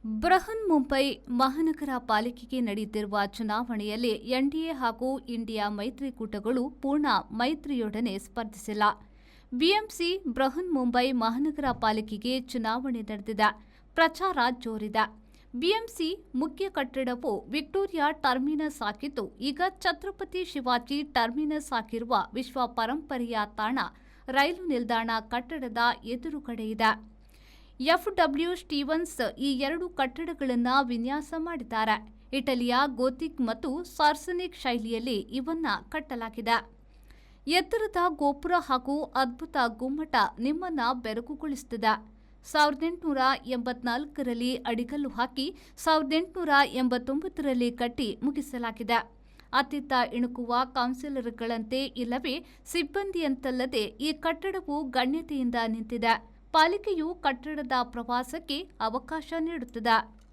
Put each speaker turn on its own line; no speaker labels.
ಬೃಹನ್ ಮುಂಬೈ ಮಹಾನಗರ ಪಾಲಿಕೆಗೆ ನಡೆಯುತ್ತಿರುವ ಚುನಾವಣೆಯಲ್ಲಿ ಎನ್ಡಿಎ ಹಾಗೂ ಇಂಡಿಯಾ ಮೈತ್ರಿಕೂಟಗಳು ಪೂರ್ಣ ಮೈತ್ರಿಯೊಡನೆ ಸ್ಪರ್ಧಿಸಿಲ್ಲ. ಬಿಎಂಸಿ ಬೃಹನ್ ಮುಂಬೈ ಮಹಾನಗರ ಪಾಲಿಕೆಗೆ ಚುನಾವಣೆ ನಡೆದಿದೆ. ಪ್ರಚಾರ ಜೋರಿದೆ. ಬಿಎಂಸಿ ಮುಖ್ಯ ಕಟ್ಟಡವು ವಿಕ್ಟೋರಿಯಾ ಟರ್ಮಿನಸ್ ಆಗಿದ್ದು, ಈಗ ಛತ್ರಪತಿ ಶಿವಾಜಿ ಟರ್ಮಿನಸ್ ಆಗಿರುವ ವಿಶ್ವ ಪರಂಪರೆಯ ತಾಣ ರೈಲು ನಿಲ್ದಾಣ ಕಟ್ಟಡದ ಎದುರುಗಡೆ ಇದೆ. ಎಫ್‌ಡಬ್ಲ್ಯೂ ಸ್ಟೀವನ್ಸ್ ಈ ಎರಡು ಕಟ್ಟಡಗಳನ್ನು ವಿನ್ಯಾಸ ಮಾಡಿದ್ದಾರೆ. ಇಟಲಿಯ ಗೋಥಿಕ್ ಮತ್ತು ಸಾರ್ಸನಿಕ್ ಶೈಲಿಯಲ್ಲಿ ಇವನ್ನ ಕಟ್ಟಲಾಗಿದೆ. ಎತ್ತರದ ಗೋಪುರ ಹಾಗೂ ಅದ್ಭುತ ಗುಮ್ಮಟ ನಿಮ್ಮನ್ನ ಬೆರಗುಗೊಳಿಸುತ್ತದೆ. 1884ರಲ್ಲಿ ಅಡಿಗಲ್ಲು ಹಾಕಿ 1889ರಲ್ಲಿ ಕಟ್ಟಿ ಮುಗಿಸಲಾಗಿದೆ. ಅತ್ತಿತ್ತ ಇಣುಕುವ ಕೌನ್ಸಿಲರ್ಗಳಂತೆ ಇಲ್ಲವೇ ಸಿಬ್ಬಂದಿಯಂತಲ್ಲದೆ ಈ ಕಟ್ಟಡವು ಗಣ್ಯತೆಯಿಂದ ನಿಂತಿದೆ. ಪಾಲಿಕೆಯು ಕಟ್ಟಡದ ಪ್ರವಾಸಕ್ಕೆ ಅವಕಾಶ ನೀಡುತ್ತದೆ.